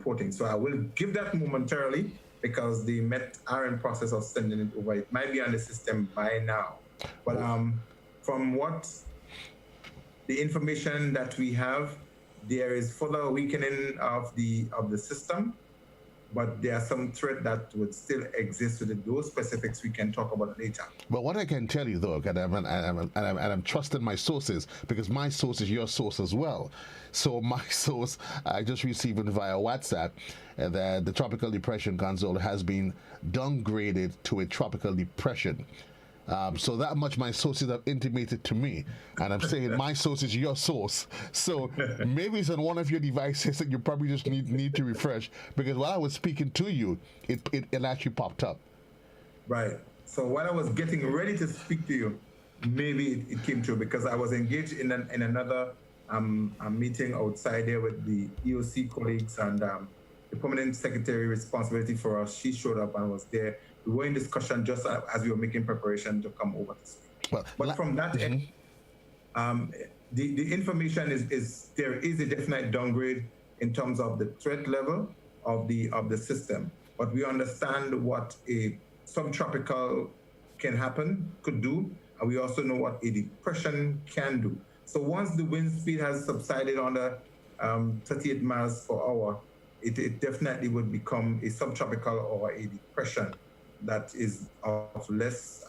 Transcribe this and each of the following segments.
reporting. So I will give that momentarily because the Met are in process of sending it over. It might be on the system by now. But from what the information that we have, there is further weakening of the system, but there are some threat that would still exist with it. Those specifics we can talk about later. But what I can tell you, though, and I'm trusting my sources, because my source is your source as well. So my source, I just received it via WhatsApp, that the tropical depression, Gonzalo, has been downgraded to a tropical depression. So that much my sources have intimated to me, and I'm saying my source is your source. So maybe it's on one of your devices that you probably just need to refresh, because while I was speaking to you, it actually popped up. Right. So while I was getting ready to speak to you, maybe it came true, because I was engaged in another meeting outside there with the EOC colleagues, and the permanent secretary responsibility for us, she showed up and was there. We were in discussion just as we were making preparation to come over to speak. Well, but from that end, the information is there is a definite downgrade in terms of the threat level of the system. But we understand what a subtropical could do, and we also know what a depression can do. So once the wind speed has subsided under 38 miles per hour, it definitely would become a subtropical or a depression that is of less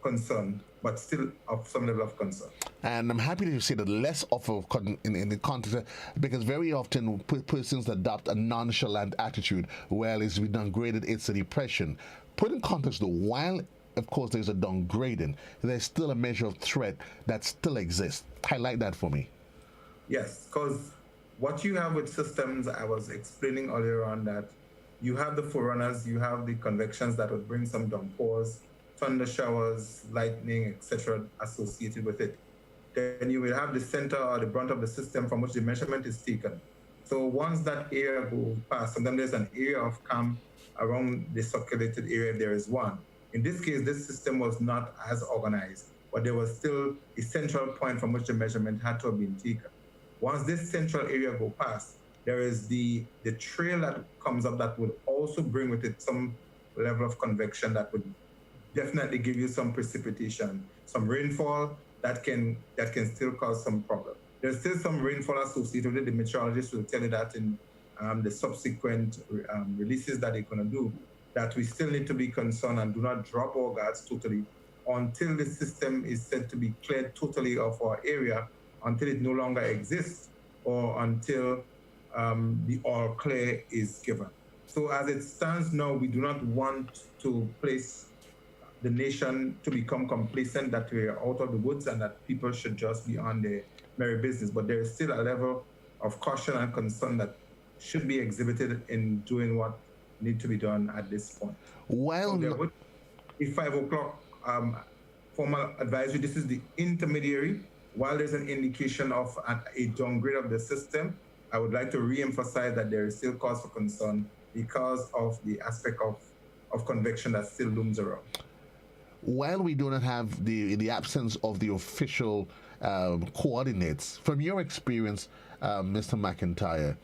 concern, but still of some level of concern. And I'm happy to say that less of a in the context, because very often persons adopt a nonchalant attitude. Well, it's been downgraded, it's a depression. Put in context, though, while of course there's a downgrading, there's still a measure of threat that still exists. Highlight that for me. Yes, because what you have with systems, I was explaining earlier on that you have the forerunners, you have the convections that would bring some downpours, thunder showers, lightning, etc. associated with it. Then you will have the center or the brunt of the system from which the measurement is taken. So once that area goes past, sometimes there's an area of calm around the circulated area if there is one. In this case, this system was not as organized, but there was still a central point from which the measurement had to have been taken. Once this central area go past, there is the trail that comes up that would also bring with it some level of convection that would definitely give you some precipitation, some rainfall that can still cause some problem. There's still some rainfall associated with it. The meteorologists will tell you that in the subsequent releases that they're going to do, that we still need to be concerned and do not drop our guards totally until the system is said to be cleared totally of our area, until it no longer exists, or until the all clear is given. So as it stands now, we do not want to place the nation to become complacent that we are out of the woods and that people should just be on their merry business. But there is still a level of caution and concern that should be exhibited in doing what needs to be done at this point. Well, so there would be 5 o'clock formal advisory. This is the intermediary. While there's an indication of a downgrade of the system, I would like to re-emphasize that there is still cause for concern because of the aspect of convection that still looms around. While we do not have the absence of the official coordinates, from your experience, Mr. McIntyre,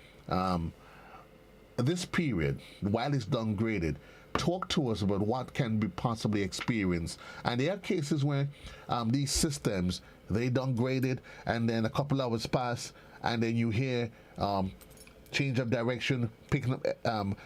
this period, while it's downgraded, talk to us about what can be possibly experienced. And there are cases where these systems, they downgraded, and then a couple hours pass, and then you hear change of direction, picking up,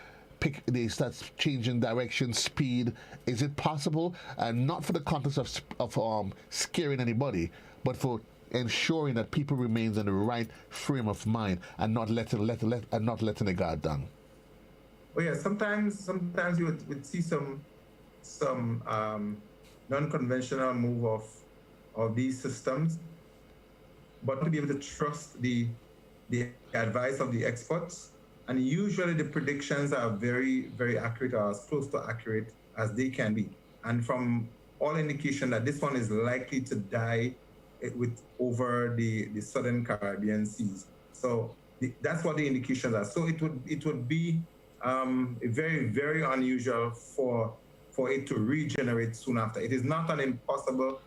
they start changing direction, speed. Is it possible? And not for the context of scaring anybody, but for ensuring that people remains in the right frame of mind and not letting the guard down. Well, yeah, sometimes you would see some non-conventional move of these systems, but to be able to trust the advice of the experts. And usually the predictions are very, very accurate, or as close to accurate as they can be. And from all indication that this one is likely to die over the southern Caribbean seas. So that's what the indications are. So it would be very, very unusual for it to regenerate soon after. It is not an impossible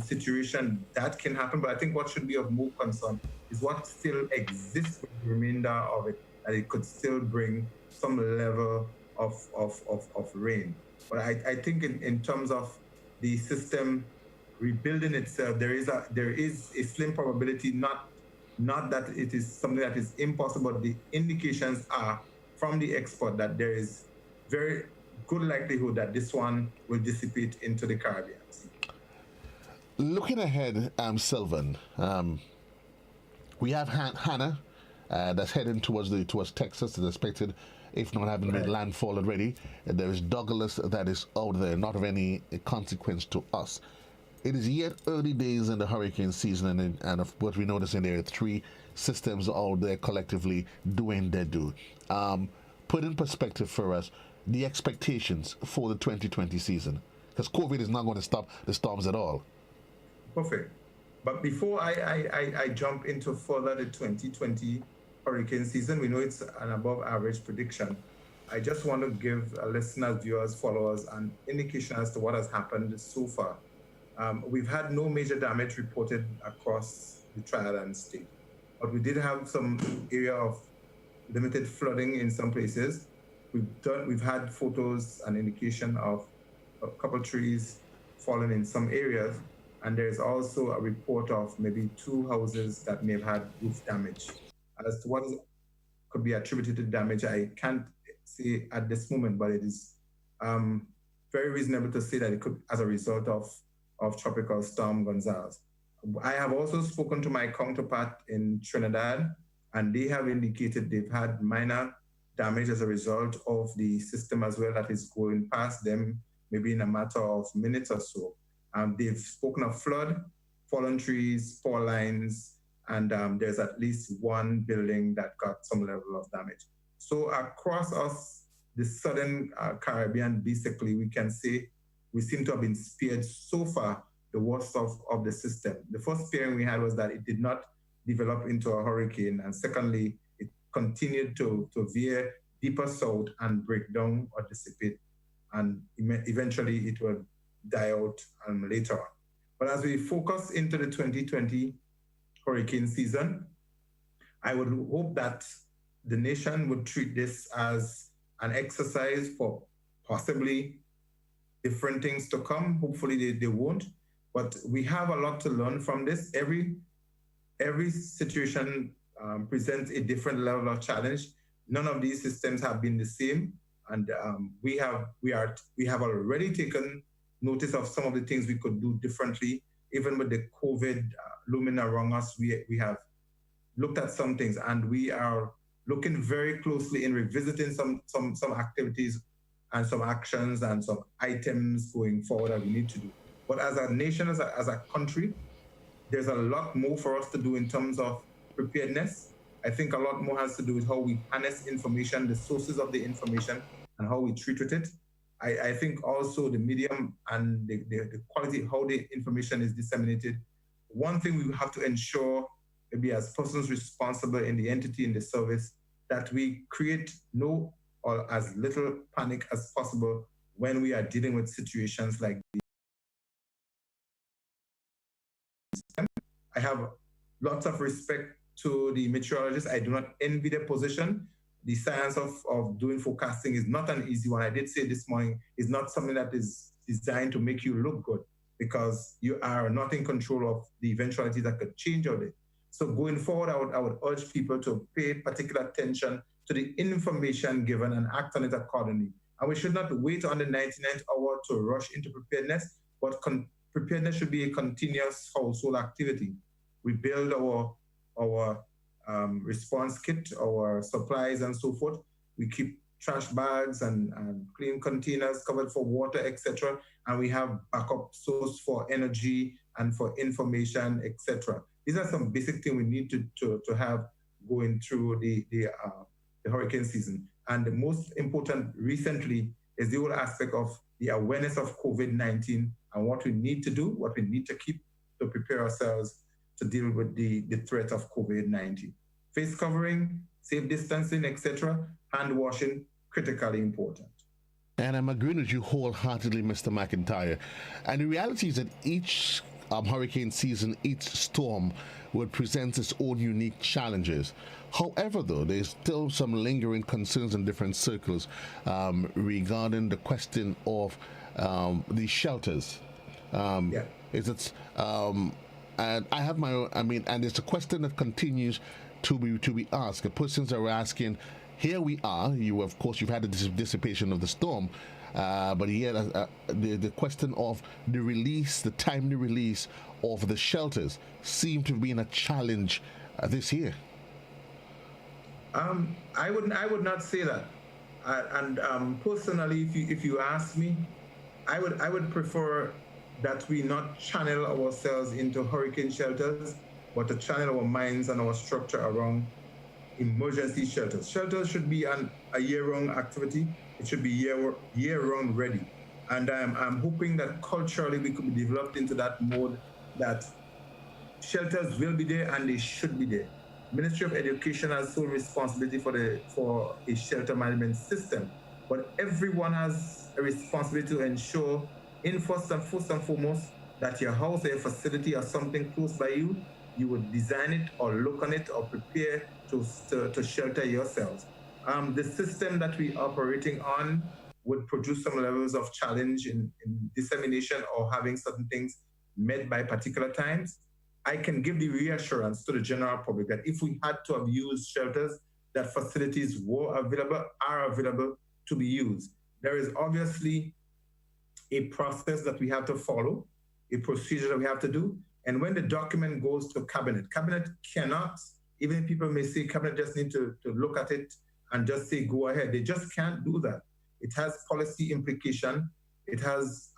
situation that can happen, but I think what should be of more concern is what still exists with the remainder of it. that it could still bring some level of rain. But I think in terms of the system rebuilding itself, there is a slim probability, not that it is something that is impossible, but the indications are from the expert that there is very good likelihood that this one will dissipate into the Caribbean Sea. Looking ahead, Sylvan, we have Hannah that's heading towards Texas. Is expected, if not having made landfall already. And there is Douglas that is out there, not of any consequence to us. It is yet early days in the hurricane season, and of what we notice in there are 3 systems out there collectively doing their due. Put in perspective for us the expectations for the 2020 season, because COVID is not going to stop the storms at all. Perfect. But before I jump into further the 2020 hurricane season, we know it's an above average prediction. I just want to give listeners, viewers, followers an indication as to what has happened so far. We've had no major damage reported across the Tri-Island state, but we did have some area of limited flooding in some places. We've had photos and indication of a couple trees falling in some areas, and there's also a report of maybe 2 houses that may have had roof damage. As to what could be attributed to damage, I can't say at this moment, but it is very reasonable to say that it could as a result of Tropical Storm Gonzalo. I have also spoken to my counterpart in Trinidad, and they have indicated they've had minor damage as a result of the system as well that is going past them, maybe in a matter of minutes or so. They've spoken of flood, fallen trees, power lines, and there's at least 1 building that got some level of damage. So across us, the southern Caribbean, basically, we can say we seem to have been spared so far the worst of the system. The first sparing we had was that it did not develop into a hurricane, and secondly, it continued to veer deeper south and break down or dissipate, and eventually it will die out later on. But as we focus into the 2020 hurricane season, I would hope that the nation would treat this as an exercise for possibly different things to come. Hopefully they won't, but we have a lot to learn from this. Every situation presents a different level of challenge. None of these systems have been the same, and we have already taken notice of some of the things we could do differently. Even with the COVID looming around us, we have looked at some things, and we are looking very closely in revisiting some activities and some actions and some items going forward that we need to do. But as a nation, as a country, there's a lot more for us to do in terms of preparedness. I think a lot more has to do with how we harness information, the sources of the information, and how we treat with it. I think also the medium and the quality, how the information is disseminated. One thing we have to ensure, maybe as persons responsible in the entity, in the service, that we create no or as little panic as possible when we are dealing with situations like these. I have lots of respect to the meteorologists. I do not envy their position. The science of doing forecasting is not an easy one. I did say this morning, it's not something that is designed to make you look good, because you are not in control of the eventualities that could change out there. So going forward, I would urge people to pay particular attention to the information given and act on it accordingly. And we should not wait on the 99th hour to rush into preparedness, but preparedness should be a continuous household activity. We build our response kit, our supplies and so forth. We keep trash bags and clean containers covered for water, etc. And we have backup source for energy and for information, etc. These are some basic things we need to have going through the hurricane season. And the most important recently is the whole aspect of the awareness of COVID-19 and what we need to do, what we need to keep to prepare ourselves to deal with the threat of COVID-19. Face covering, safe distancing, etc., hand washing, critically important. And I'm agreeing with you wholeheartedly, Mr. McIntyre. And the reality is that each hurricane season, each storm would present its own unique challenges. However, though, there's still some lingering concerns in different circles regarding the question of the shelters. Yeah. Is it? And I have my own. I mean, and it's a question that continues to be asked. The persons are asking. Here we are. Of course, you've had the dissipation of the storm. But here, the question of the timely release of the shelters seem to have been a challenge this year. I would not say that. Personally, if you ask me, I would prefer that we not channel ourselves into hurricane shelters, but to channel our minds and our structure around emergency shelters. Shelters should be a year-round activity. It should be year-round ready. And I'm hoping that culturally we could be developed into that mode that shelters will be there and they should be there. Ministry of Education has sole responsibility for a shelter management system, but everyone has a responsibility to ensure, first and foremost, that your house or your facility or something close by you, you would design it or look on it or prepare to shelter yourselves. The system that we're operating on would produce some levels of challenge in dissemination or having certain things met by particular times. I can give the reassurance to the general public that if we had to have used shelters, that facilities are available to be used. There is obviously a process that we have to follow, a procedure that we have to do. And when the document goes to cabinet cannot, even if people may say cabinet just need to look at it and just say, go ahead. They just can't do that. It has policy implication. It has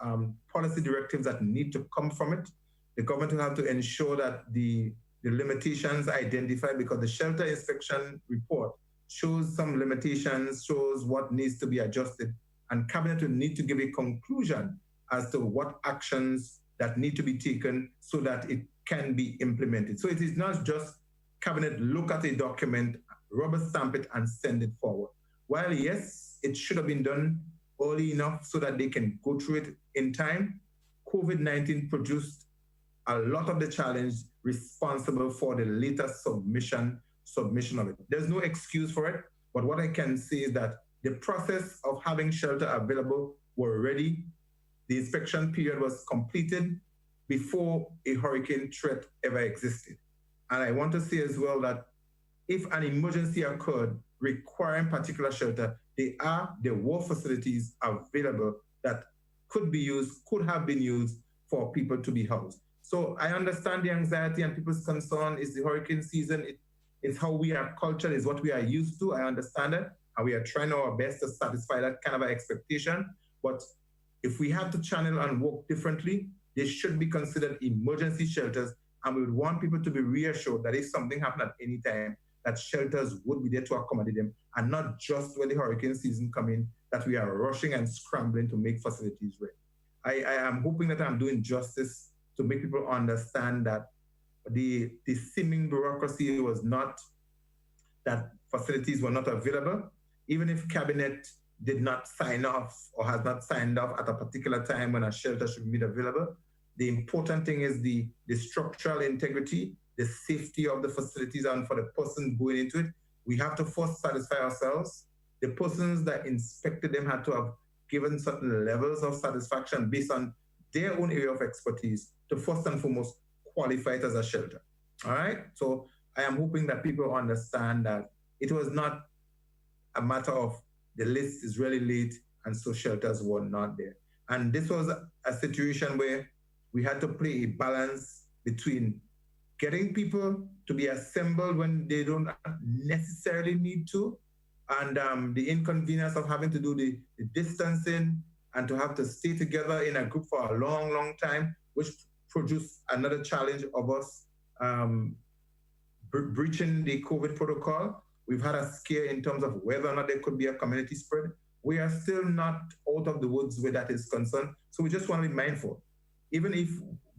policy directives that need to come from it. The government will have to ensure that the limitations identified, because the shelter inspection report shows some limitations, shows what needs to be adjusted, and cabinet will need to give a conclusion as to what actions that need to be taken so that it can be implemented. So it is not just cabinet look at a document, rubber stamp it and send it forward. While yes, it should have been done early enough so that they can go through it in time, COVID-19 produced a lot of the challenge responsible for the later submission of it. There's no excuse for it, but what I can say is that the process of having shelter available were ready. The inspection period was completed before a hurricane threat ever existed. And I want to say as well that if an emergency occurred requiring particular shelter, there were facilities available that could have been used for people to be housed. So I understand the anxiety and people's concern. Is the hurricane season. It's how we are cultured, is what we are used to. I understand it. And we are trying our best to satisfy that kind of expectation. But if we have to channel and work differently, they should be considered emergency shelters. And we would want people to be reassured that if something happened at any time, that shelters would be there to accommodate them, and not just when the hurricane season comes in, that we are rushing and scrambling to make facilities ready. I am hoping that I'm doing justice to make people understand that the seeming bureaucracy was not that facilities were not available. Even if cabinet did not sign off or has not signed off at a particular time when a shelter should be made available, the important thing is the structural integrity, the safety of the facilities, and for the person going into it, we have to first satisfy ourselves. The persons that inspected them had to have given certain levels of satisfaction based on their own area of expertise to first and foremost qualify it as a shelter. All right? So I am hoping that people understand that it was not a matter of the list is really late and so shelters were not there. And this was a situation where we had to play a balance between getting people to be assembled when they don't necessarily need to, and the inconvenience of having to do the distancing and to have to stay together in a group for a long, long time, which produced another challenge of us breaching the COVID protocol. We've had a scare in terms of whether or not there could be a community spread. We are still not out of the woods where that is concerned. So we just want to be mindful. Even if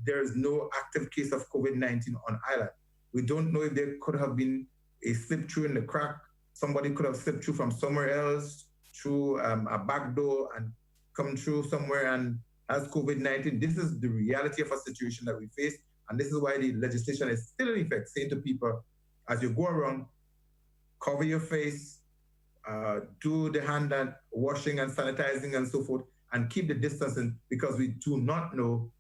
there is no active case of COVID-19 on island, we don't know if there could have been a slip through in the crack. Somebody could have slipped through from somewhere else through a back door and come through somewhere and has COVID-19. This is the reality of a situation that we face. And this is why the legislation is still in effect, saying to people, as you go around, cover your face, do the hand and washing and sanitizing and so forth, and keep the distancing, because we do not know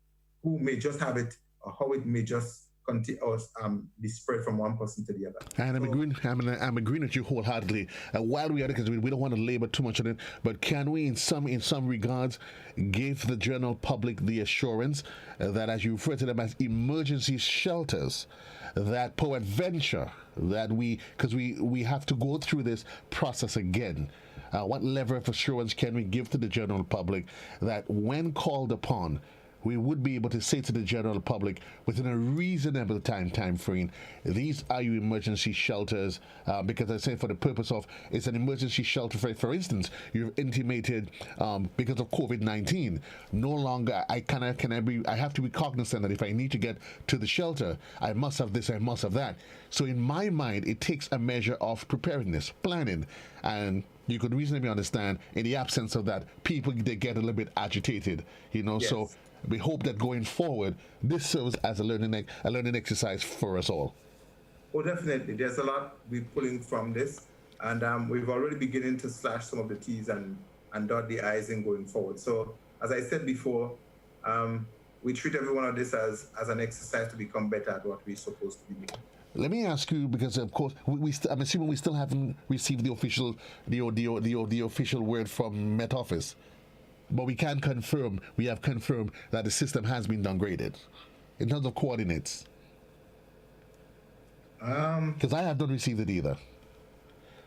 who may just have it or how it may just continue or be spread from one person to the other. And I'm agreeing with you wholeheartedly. While we are, because we don't want to labor too much on it, but can we, in some regards, give the general public the assurance that, as you refer to them as emergency shelters, that peradventure that because we have to go through this process again. What level of assurance can we give to the general public that when called upon, we would be able to say to the general public within a reasonable time frame, these are your emergency shelters, because I say for the purpose of, it's an emergency shelter. For instance, you've intimated because of COVID-19, no longer I have to be cognizant that if I need to get to the shelter, I must have this, I must have that. So in my mind, it takes a measure of preparedness, planning, and you could reasonably understand in the absence of that, people, they get a little bit agitated, Yes. So we hope that going forward, this serves as a learning exercise for us all. Oh, definitely. There's a lot we're pulling from this, and we've already beginning to slash some of the T's and dot the I's in going forward. So, as I said before, we treat every one of this as an exercise to become better at what we're supposed to be doing. Let me ask you, because of course I'm assuming we still haven't received the official official word from Met Office. But we have confirmed that the system has been downgraded in terms of coordinates. Because I have not received it either.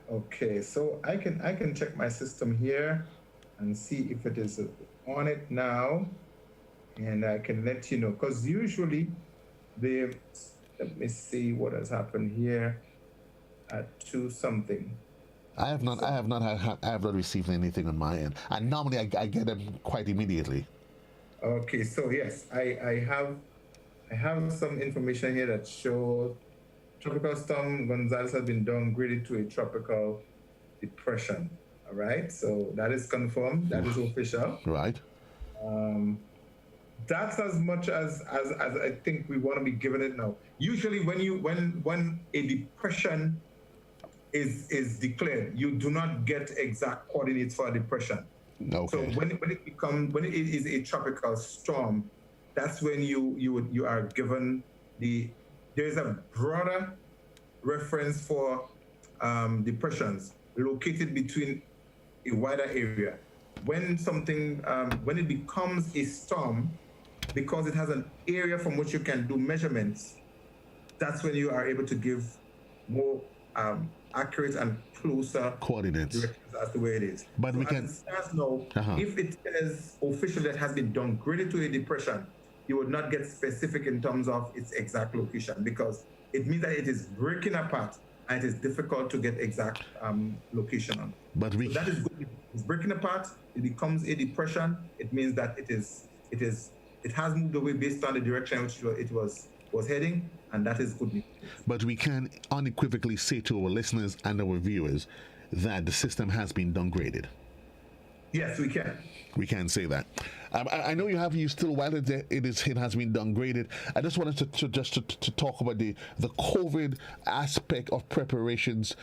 Okay, so I can check my system here and see if it is on it now, and I can let you know. Because usually, let me see what has happened here at 2 something. I have not received anything on my end, and normally I get them quite immediately. Okay, so yes, I have some information here that shows tropical storm Gonzalo has been downgraded to a tropical depression. All right, so that is confirmed. That is official. Right. That's as much as I think we want to be given it now. Usually, when a depression is declared, you do not get exact coordinates for a depression. Okay. So when it is a tropical storm, that's when you are given there's a broader reference for depressions located between a wider area. When something when it becomes a storm, because it has an area from which you can do measurements, that's when you are able to give more accurate and closer coordinates as the way it is. But so we can know if it is official that has been downgraded to a depression, you would not get specific in terms of its exact location, because it means that it is breaking apart and it is difficult to get exact location on. But so that is good. It's breaking apart. It becomes a depression. It means that it has moved away based on the direction which it was heading, and that is good news. But we can unequivocally say to our listeners and our viewers that the system has been downgraded. Yes, we can. We can say that. I know you still, while it has been downgraded. I just wanted to talk about the COVID aspect of preparations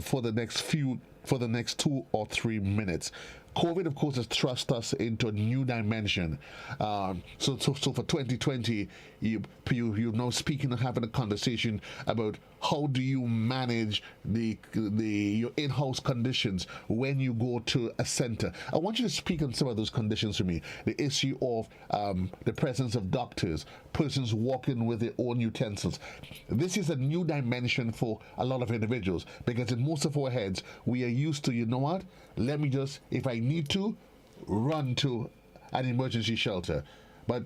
for the next 2 or 3 minutes. COVID, of course, has thrust us into a new dimension. So for 2020, you're now speaking and having a conversation about how do you manage your in-house conditions when you go to a center. I want you to speak on some of those conditions for me. The issue of the presence of doctors, persons walking with their own utensils. This is a new dimension for a lot of individuals, because in most of our heads, we are used to, you know what, let me just, if I need to, run to an emergency shelter. But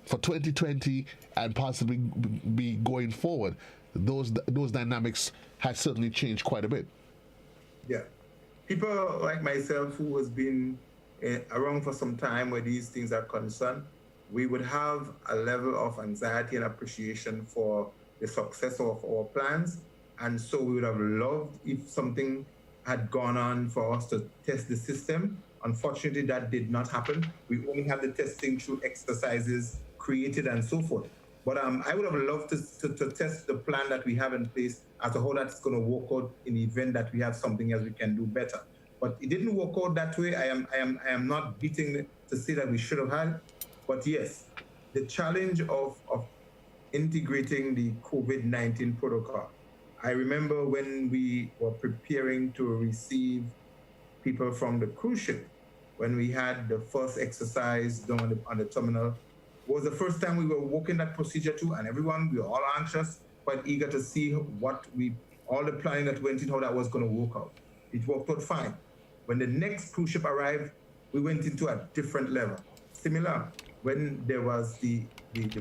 for 2020 and possibly be going forward, those dynamics have certainly changed quite a bit. Yeah. People like myself who has been around for some time where these things are concerned, we would have a level of anxiety and appreciation for the success of our plans. And so we would have loved if something had gone on for us to test the system Unfortunately, that did not happen. We only had the testing through exercises created and so forth. But I would have loved to test the plan that we have in place as to how that's going to work out in the event that we have something else we can do better. But it didn't work out that way. I am not beating to say that we should have had. But yes, the challenge of integrating the COVID-19 protocol. I remember when we were preparing to receive people from the cruise ship, when we had the first exercise done on the terminal, was the first time we were walking that procedure too, and everyone, we were all anxious, quite eager to see all the planning that went in, how that was going to work out. It worked out fine. When the next cruise ship arrived, we went into a different level. Similar, when there was the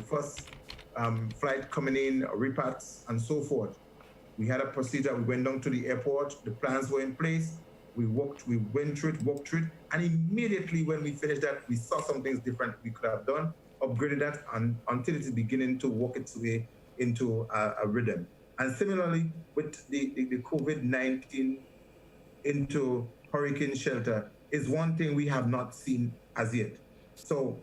first flight coming in, repats and so forth, we had a procedure, we went down to the airport, the plans were in place, we went through it, and immediately when we finished that, we saw some things different we could have done, upgraded that until it is beginning to work its way into a rhythm. And similarly, with the COVID-19 into hurricane shelter is one thing we have not seen as yet. So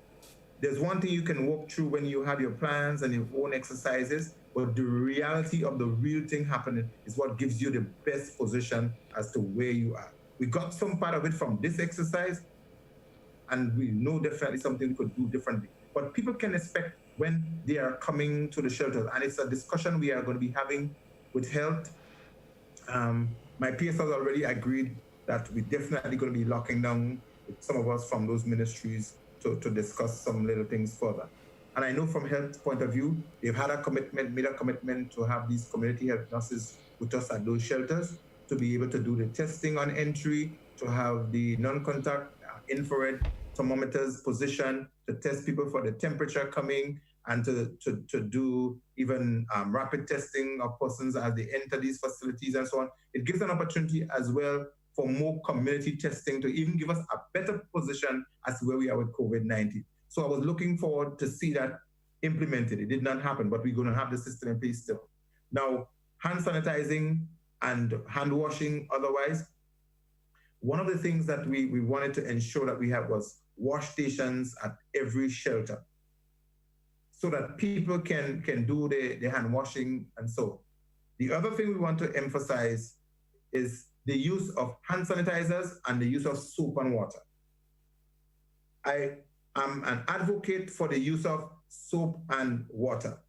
there's one thing you can walk through when you have your plans and your own exercises, but the reality of the real thing happening is what gives you the best position as to where you are. We got some part of it from this exercise, and we know definitely something we could do differently. But people can expect when they are coming to the shelters, and it's a discussion we are going to be having with health. My PS has already agreed that we're definitely going to be locking down with some of us from those ministries to discuss some little things further. And I know from health point of view, they've had made a commitment to have these community health nurses with us at those shelters to be able to do the testing on entry, to have the non-contact infrared thermometers positioned to test people for the temperature coming, and to do even rapid testing of persons as they enter these facilities and so on. It gives an opportunity as well for more community testing to even give us a better position as to where we are with COVID-19. So I was looking forward to see that implemented. It did not happen, but we're going to have the system in place still. Now, hand sanitizing and hand washing otherwise, one of the things that we wanted to ensure that we have was wash stations at every shelter so that people can do the hand washing and so. The other thing we want to emphasize is the use of hand sanitizers and the use of soap and water. I am an advocate for the use of soap and water.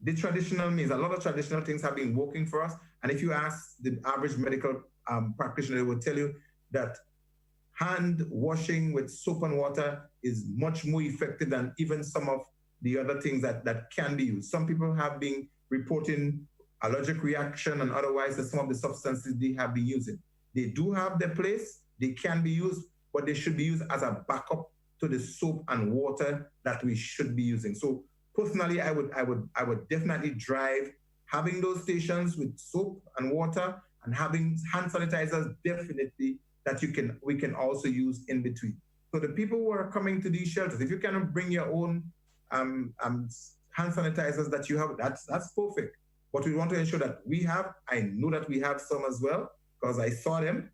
The traditional means, a lot of traditional things have been working for us. And if you ask the average medical practitioner, they will tell you that hand washing with soap and water is much more effective than even some of the other things that can be used. Some people have been reporting allergic reaction and otherwise some of the substances they have been using. They do have their place, they can be used, but they should be used as a backup to the soap and water that we should be using. So personally, I would definitely drive having those stations with soap and water and having hand sanitizers definitely that we can also use in between. So the people who are coming to these shelters, if you can bring your own hand sanitizers that you have, that's perfect. What we want to ensure that we have, I know that we have some as well, because I saw them,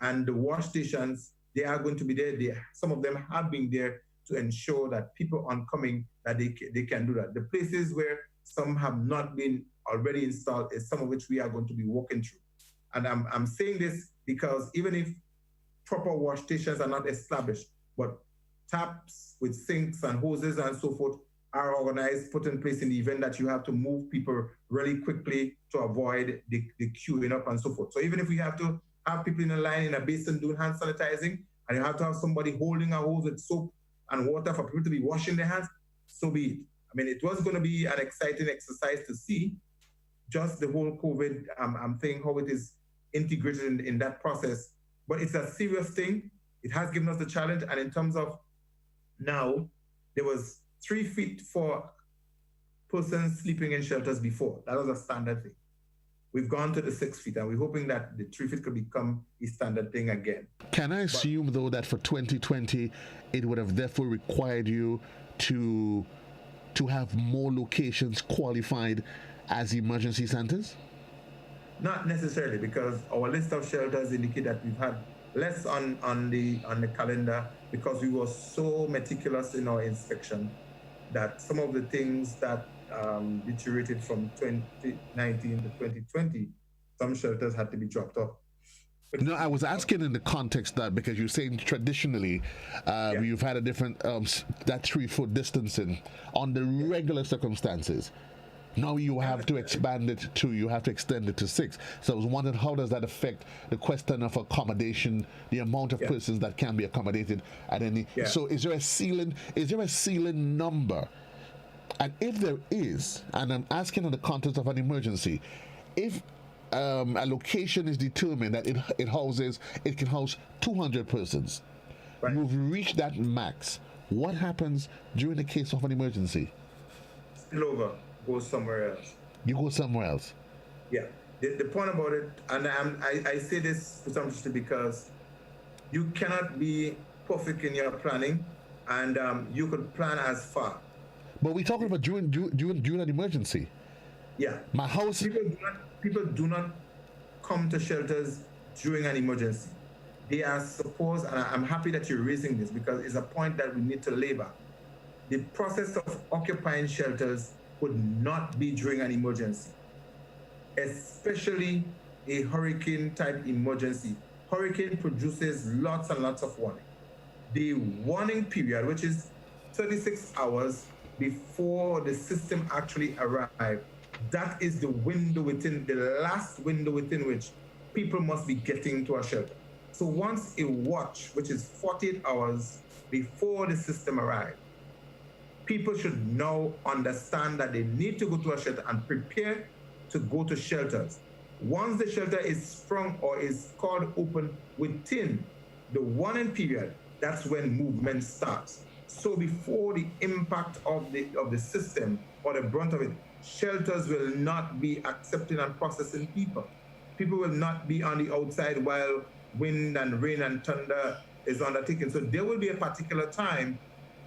and the wash stations, they are going to be there. Some of them have been there to ensure that people oncoming, that they can do that. The places where some have not been already installed is some of which we are going to be walking through. And I'm saying this because even if proper wash stations are not established, but taps with sinks and hoses and so forth are organized, put in place in the event that you have to move people really quickly to avoid the queuing up and so forth. So even if we have to have people in a line in a basin doing hand sanitizing, and you have to have somebody holding a hose with soap and water for people to be washing their hands, so be it. I mean, it was going to be an exciting exercise to see just the whole COVID thing, how it is integrated in that process. But it's a serious thing. It has given us the challenge. And in terms of now, there was 3 feet for persons sleeping in shelters before. That was a standard thing. We've gone to the 6 feet, and we're hoping that the 3 feet could become a standard thing again. Can I assume, though, that for 2020, it would have therefore required you to have more locations qualified as emergency centers? Not necessarily, because our list of shelters indicate that we've had less on the calendar because we were so meticulous in our inspection that some of the things that deteriorated from 2019 to 2020, some shelters had to be dropped off. No, I was asking in the context that because you're saying traditionally you've had a different that 3 foot distancing on the regular circumstances. Now you have to expand it to, you have to extend it to 6. So I was wondering, how does that affect the question of accommodation, the amount of persons that can be accommodated at any? So is there a ceiling? Is there a ceiling number? And if there is, and I'm asking in the context of an emergency, if a location is determined that it can house 200 persons, you've reached that max. What happens during the case of an emergency? Spill over. Go somewhere else. You go somewhere else. Yeah. The point about it, and I say this presumptuously because you cannot be perfect in your planning, and you could plan as far. But we're talking about during an emergency. Yeah. My house. People do not come to shelters during an emergency. They are supposed, and I'm happy that you're raising this because it's a point that we need to labor. The process of occupying shelters would not be during an emergency, especially a hurricane type emergency. Hurricane produces lots and lots of warning. The warning period, which is 36 hours before the system actually arrives, that is the window the last window within which people must be getting to a shelter. So once a watch, which is 48 hours before the system arrives, people should now understand that they need to go to a shelter and prepare to go to shelters. Once the shelter is sprung or is called open within the warning period, that's when movement starts. So before the impact of the system or the brunt of it, shelters will not be accepting and processing people. People will not be on the outside while wind and rain and thunder is undertaken. So there will be a particular time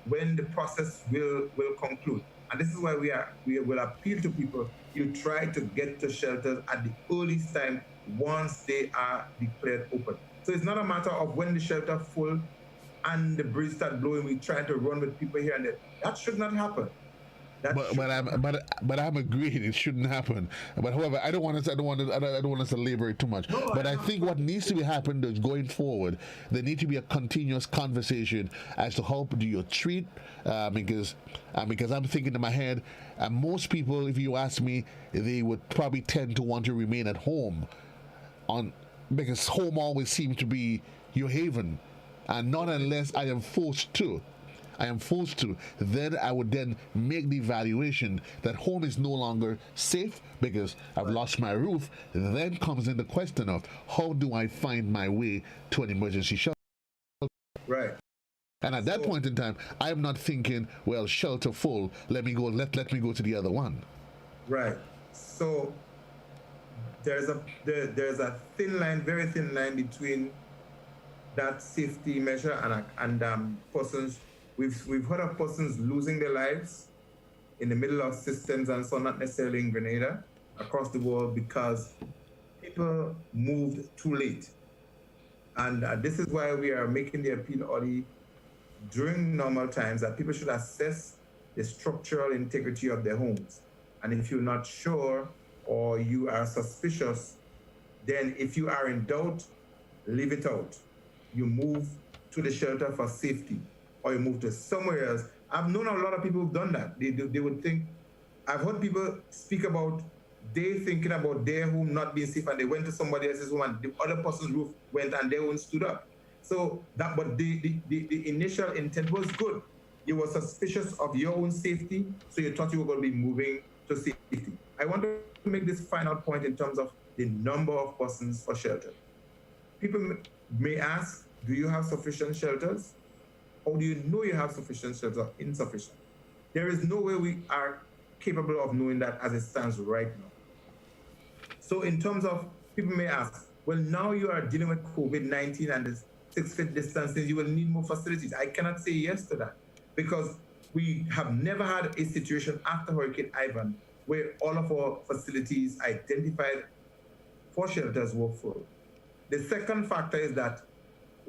when the process will conclude. And this is why we will appeal to people. You try to get to shelters at the earliest time once they are declared open. So it's not a matter of when the shelter full and the breeze start blowing, we try to run with people here and there. That should not happen. But I'm agreeing it shouldn't happen. But however, I don't want us to labor it too much. No, but I think what needs to be happened is going forward, there needs to be a continuous conversation as to how do you treat because I'm thinking in my head, most people, if you ask me, they would probably tend to want to remain at home because home always seems to be your haven, and not unless I am forced to. Then I would then make the evaluation that home is no longer safe because I've lost my roof. Then comes in the question of how do I find my way to an emergency shelter? Right. And at that point in time, I am not thinking, well, shelter full, let me go to the other one. Right. So there's a thin line, very thin line between that safety measure and persons. We've heard of persons losing their lives in the middle of systems and so not necessarily in Grenada, across the world because people moved too late. And this is why we are making the appeal early during normal times that people should assess the structural integrity of their homes. And if you're not sure or you are suspicious, then if you are in doubt, leave it out. You move to the shelter for safety, or you move to somewhere else. I've known a lot of people who've done that. They would think, I've heard people speak about they thinking about their home not being safe and they went to somebody else's home and the other person's roof went and their own stood up. So that, but the initial intent was good. You were suspicious of your own safety, so you thought you were going to be moving to safety. I want to make this final point in terms of the number of persons for shelter. People may ask, do you have sufficient shelters? How do you know you have sufficient shelters or insufficient? There is no way we are capable of knowing that as it stands right now. So in terms of, people may ask, well, now you are dealing with COVID-19 and the 6 feet distancing, you will need more facilities. I cannot say yes to that because we have never had a situation after Hurricane Ivan where all of our facilities identified for shelters were full. The second factor is that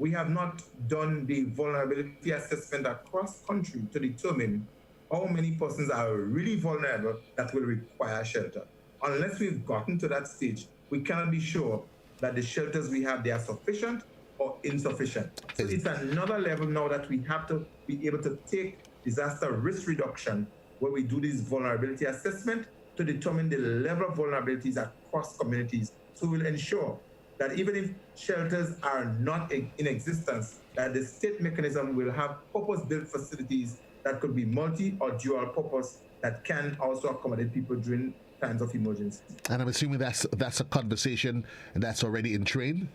we have not done the vulnerability assessment across country to determine how many persons are really vulnerable that will require shelter. Unless we've gotten to that stage, we cannot be sure that the shelters we have, they are sufficient or insufficient. So it's another level now that we have to be able to take disaster risk reduction, where we do this vulnerability assessment to determine the level of vulnerabilities across communities. So we'll ensure that even if shelters are not in existence, that the state mechanism will have purpose-built facilities that could be multi or dual purpose that can also accommodate people during times of emergency. And I'm assuming that's a conversation that's already in train?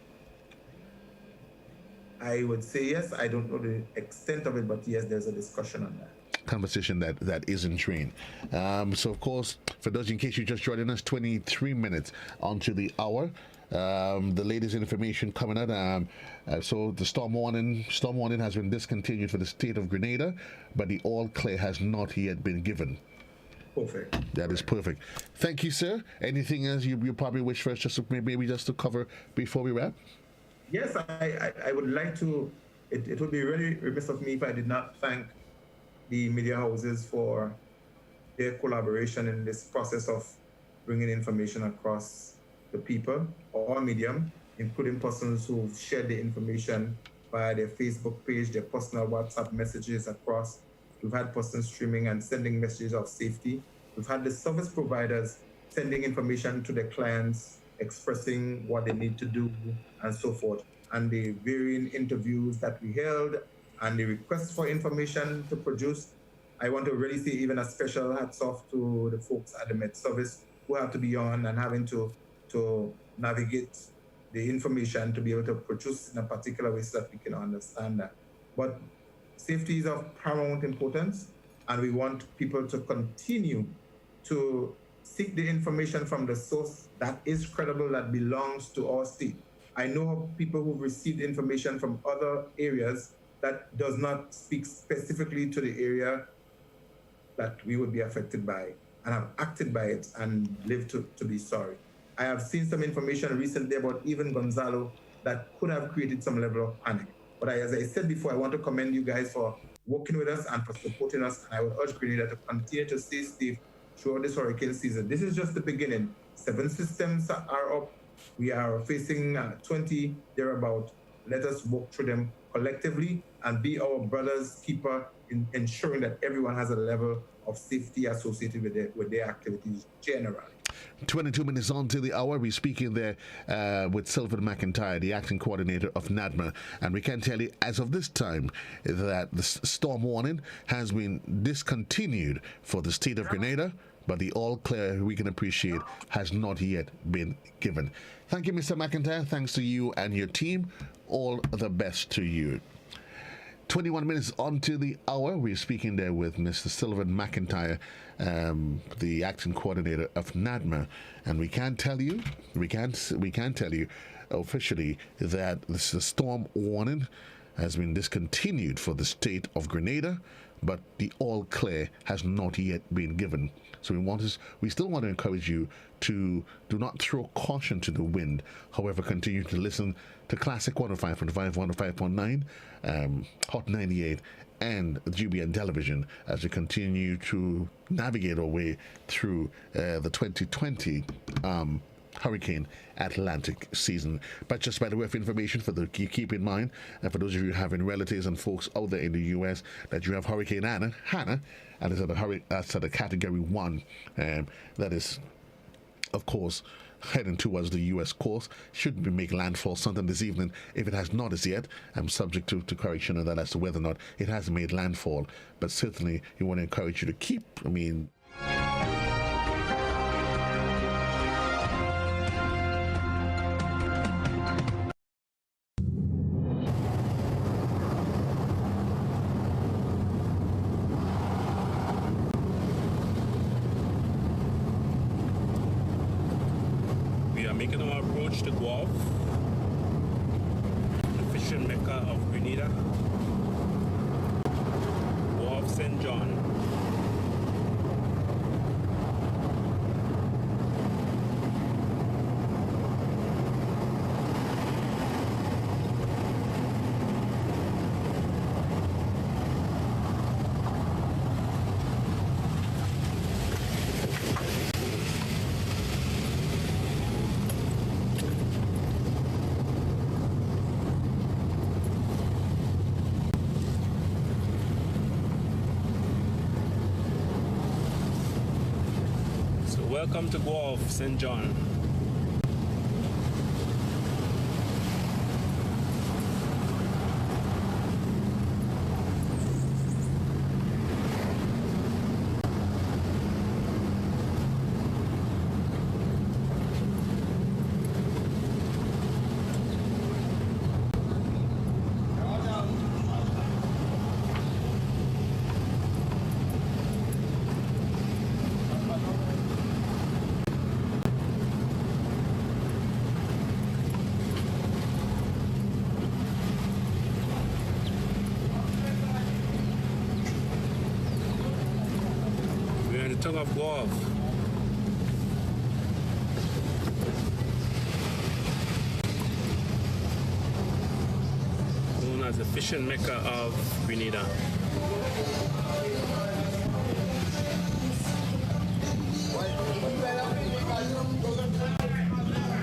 I would say yes. I don't know the extent of it, but yes, there's a discussion on that. Conversation that is in train. So of course, for those in case you just joining us, 23 minutes onto the hour. The latest information coming out. So the storm warning has been discontinued for the state of Grenada, but the all clear has not yet been given. Perfect. That is perfect. Thank you, sir. Anything else you probably wish for us just to, maybe just to cover before we wrap? Yes, I would like to. It would be really remiss of me if I did not thank the media houses for their collaboration in this process of bringing information across the people, or medium, including persons who've shared the information via their Facebook page, their personal WhatsApp messages across. We've had persons streaming and sending messages of safety. We've had the service providers sending information to their clients, expressing what they need to do and so forth. And the varying interviews that we held and the requests for information to produce. I want to really say even a special hats off to the folks at the Met Service who have to be on and having to navigate the information to be able to produce in a particular way so that we can understand that. But safety is of paramount importance, and we want people to continue to seek the information from the source that is credible, that belongs to our state. I know people who've received information from other areas that does not speak specifically to the area that we would be affected by, and have acted by it and lived to be sorry. I have seen some information recently about even Gonzalo that could have created some level of panic. But as I said before, I want to commend you guys for working with us and for supporting us. And I would urge Grenada to continue to stay safe throughout this hurricane season. This is just the beginning. 7 systems are up. We are facing 20 thereabout. Let us work through them collectively and be our brother's keeper in ensuring that everyone has a level of safety associated with their activities generally. 22 minutes on to the hour. We're speaking there with Sylvan McIntyre, the acting coordinator of NaDMA, and we can tell you as of this time that the storm warning has been discontinued for the state of Grenada, but the all clear, we can appreciate, has not yet been given. Thank you, Mr. McIntyre. Thanks to you and your team. All the best to you. 21 minutes onto the hour, we're speaking there with Mr. Sylvan McIntyre, the acting coordinator of NaDMA, and we can tell you officially that the storm warning has been discontinued for the state of Grenada, but the all clear has not yet been given. So we still want to encourage you to do not throw caution to the wind. However, continue to listen to Classic 105.5, 105.9, Hot 98, and GBN Television as we continue to navigate our way through the 2020 Hurricane Atlantic season. But just by the way of information, keep in mind, and for those of you having relatives and folks out there in the U.S., that you have Hurricane Hannah, and it's at a Category 1. That is, of course, heading towards the U.S. coast. Should be make landfall sometime this evening. If it has not as yet, I'm subject to correction on that as to whether or not it has made landfall. But certainly, we want to encourage you to keep, making our approach to Guelph, the fishing mecca of Grenada, Guelph St. John. Welcome to Guelph, St. John. Tongue of Guelph. Known as the fishing mecca of Grenada.